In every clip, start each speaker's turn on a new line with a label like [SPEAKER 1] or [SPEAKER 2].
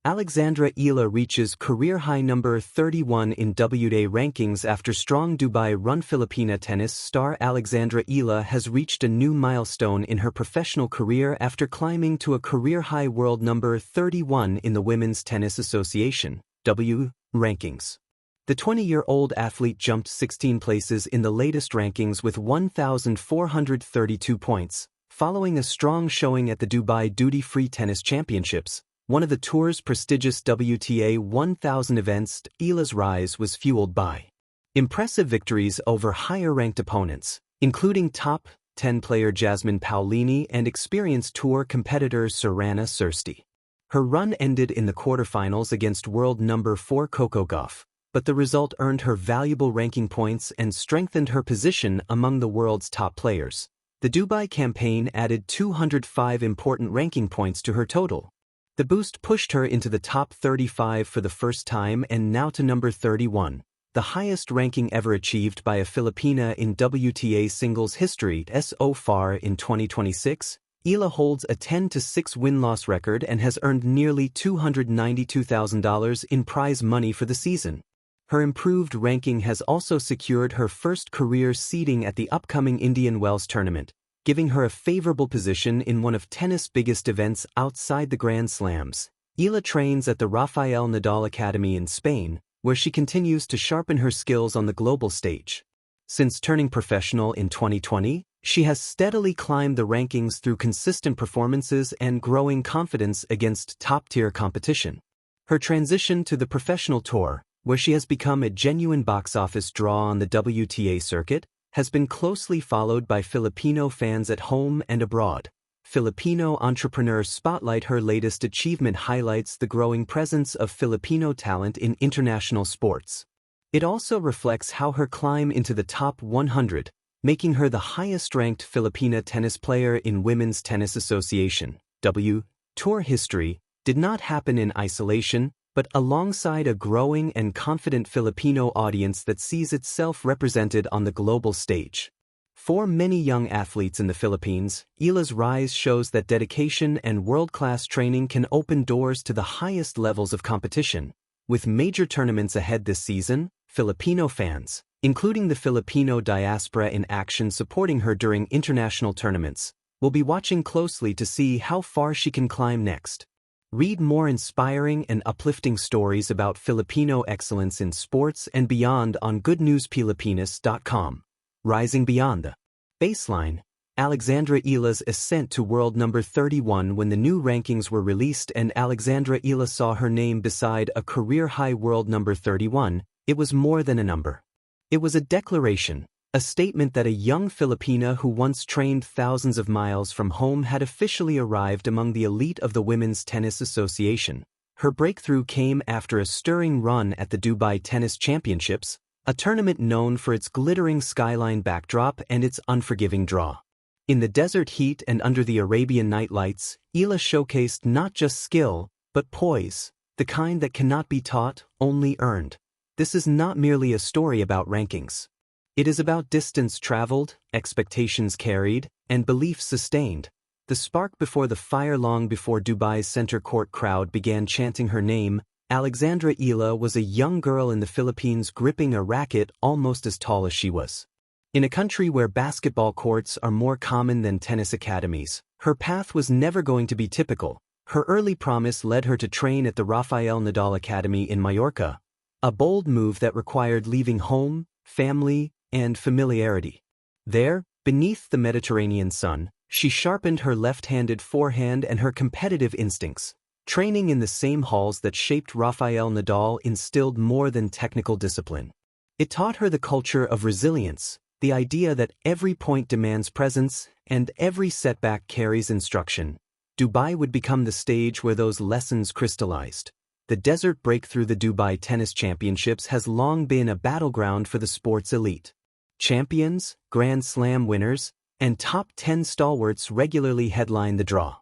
[SPEAKER 1] Alexandra Eala reaches career-high number 31 in WTA rankings after strong Dubai run. Filipina tennis star Alexandra Eala has reached a new milestone in her professional career after climbing to a career-high world number 31 in the Women's Tennis Association (WTA) rankings. The 20-year-old athlete jumped 16 places in the latest rankings with 1,432 points, following a strong showing at the Dubai Duty-Free Tennis Championships, one of the tour's prestigious WTA 1000 events. Eala's rise was fueled by impressive victories over higher-ranked opponents, including top 10 player Jasmine Paolini and experienced tour competitor Sorana Cîrstea. Her run ended in the quarterfinals against world number 4 Coco Gauff, but the result earned her valuable ranking points and strengthened her position among the world's top players. The Dubai campaign added 205 important ranking points to her total. The boost pushed her into the top 35 for the first time and now to number 31, the highest ranking ever achieved by a Filipina in WTA singles history. So far in 2026, Eala holds a 10-6 win-loss record and has earned nearly $292,000 in prize money for the season. Her improved ranking has also secured her first career seeding at the upcoming Indian Wells tournament, giving her a favorable position in one of tennis' biggest events outside the Grand Slams. Eala trains at the Rafael Nadal Academy in Spain, where she continues to sharpen her skills on the global stage. Since turning professional in 2020, she has steadily climbed the rankings through consistent performances and growing confidence against top-tier competition. Her transition to the professional tour, where she has become a genuine box office draw on the WTA circuit, has been closely followed by Filipino fans at home and abroad. Filipino Entrepreneur Spotlight. Her latest achievement highlights the growing presence of Filipino talent in international sports. It also reflects how her climb into the top 100, making her the highest-ranked Filipina tennis player in Women's Tennis Association (WTA) Tour history, did not happen in isolation, but alongside a growing and confident Filipino audience that sees itself represented on the global stage. For many young athletes in the Philippines, Eala's rise shows that dedication and world-class training can open doors to the highest levels of competition. With major tournaments ahead this season, Filipino fans, including the Filipino diaspora in action supporting her during international tournaments, will be watching closely to see how far she can climb next. Read more inspiring and uplifting stories about Filipino excellence in sports and beyond on goodnewspilipinas.com. Rising beyond the baseline, Alexandra Eala's ascent to world number 31. When the new rankings were released and Alexandra Eala saw her name beside a career-high world number 31, it was more than a number. It was a declaration, a statement that a young Filipina who once trained thousands of miles from home had officially arrived among the elite of the Women's Tennis Association. Her breakthrough came after a stirring run at the Dubai Tennis Championships, a tournament known for its glittering skyline backdrop and its unforgiving draw. In the desert heat and under the Arabian night lights, Eala showcased not just skill, but poise, the kind that cannot be taught, only earned. This is not merely a story about rankings. It is about distance traveled, expectations carried, and belief sustained. The spark before the fire. Long before Dubai's center court crowd began chanting her name, Alexandra Eala was a young girl in the Philippines gripping a racket almost as tall as she was. In a country where basketball courts are more common than tennis academies, her path was never going to be typical. Her early promise led her to train at the Rafael Nadal Academy in Mallorca, a bold move that required leaving home, family, and familiarity. There, beneath the Mediterranean sun, she sharpened her left-handed forehand and her competitive instincts. Training in the same halls that shaped Rafael Nadal instilled more than technical discipline. It taught her the culture of resilience, the idea that every point demands presence and every setback carries instruction. Dubai would become the stage where those lessons crystallized. The desert break through the Dubai Tennis Championships has long been a battleground for the sport's elite. Champions, Grand Slam winners, and top 10 stalwarts regularly headline the draw.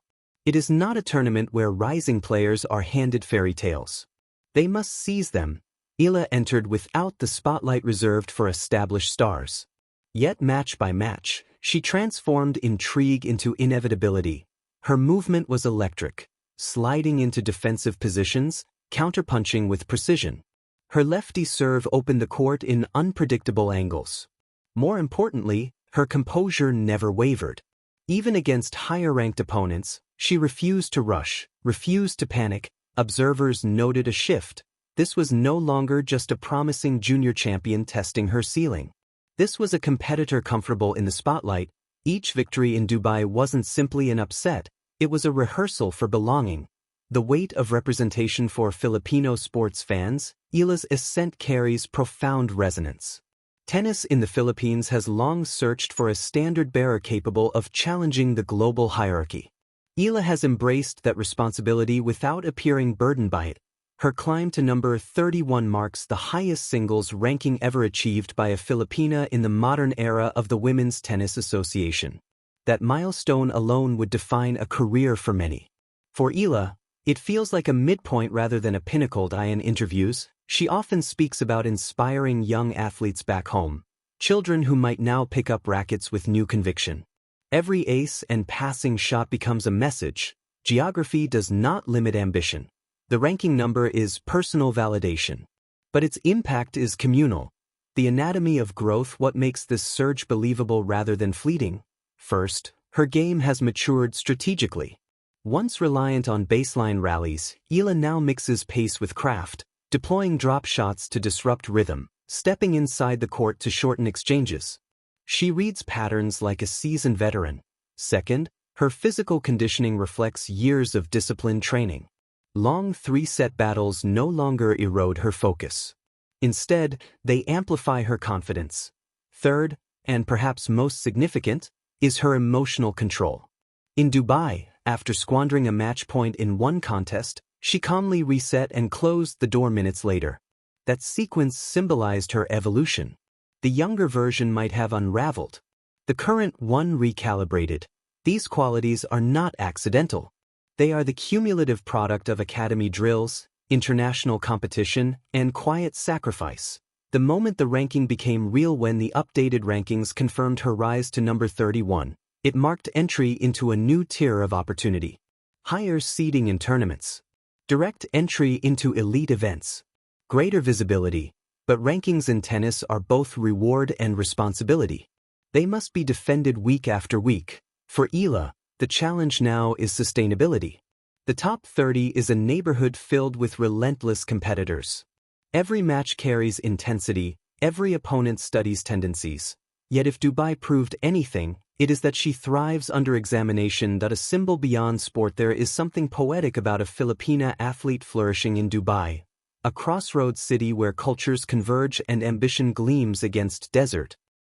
[SPEAKER 1] It is not a tournament where rising players are handed fairy tales. They must seize them. Eala entered without the spotlight reserved for established stars. Yet match by match, she transformed intrigue into inevitability. Her movement was electric, sliding into defensive positions, counterpunching with precision. Her lefty serve opened the court in unpredictable angles. More importantly, her composure never wavered. Even against higher-ranked opponents, she refused to rush, refused to panic. Observers noted a shift. This was no longer just a promising junior champion testing her ceiling. This was a competitor comfortable in the spotlight. Each victory in Dubai wasn't simply an upset, it was a rehearsal for belonging. The weight of representation for Filipino sports fans, Eala's ascent carries profound resonance. Tennis in the Philippines has long searched for a standard-bearer capable of challenging the global hierarchy. Eala has embraced that responsibility without appearing burdened by it. Her climb to number 31 marks the highest singles ranking ever achieved by a Filipina in the modern era of the Women's Tennis Association. That milestone alone would define a career for many. For Eala, it feels like a midpoint rather than a pinnacle. In interviews, she often speaks about inspiring young athletes back home, children who might now pick up rackets with new conviction. Every ace and passing shot becomes a message. Geography does not limit ambition. The ranking number is personal validation. But its impact is communal. The anatomy of growth, what makes this surge believable rather than fleeting? First, her game has matured strategically. Once reliant on baseline rallies, Eala now mixes pace with craft, deploying drop shots to disrupt rhythm, stepping inside the court to shorten exchanges. She reads patterns like a seasoned veteran. Second, her physical conditioning reflects years of disciplined training. Long three-set battles no longer erode her focus. Instead, they amplify her confidence. Third, and perhaps most significant, is her emotional control. In Dubai, after squandering a match point in one contest, she calmly reset and closed the door minutes later. That sequence symbolized her evolution. The younger version might have unraveled. The current one recalibrated. These qualities are not accidental. They are the cumulative product of academy drills, international competition, and quiet sacrifice. The moment the ranking became real, when the updated rankings confirmed her rise to number 31, it marked entry into a new tier of opportunity. Higher seeding in tournaments. Direct entry into elite events. Greater visibility. But rankings in tennis are both reward and responsibility. They must be defended week after week. For Eala, the challenge now is sustainability. The top 30 is a neighborhood filled with relentless competitors. Every match carries intensity, every opponent studies tendencies. Yet if Dubai proved anything, it is that she thrives under examination. A symbol beyond sport. There is something poetic about a Filipina athlete flourishing in Dubai, a crossroads city where cultures converge and ambition gleams against desert.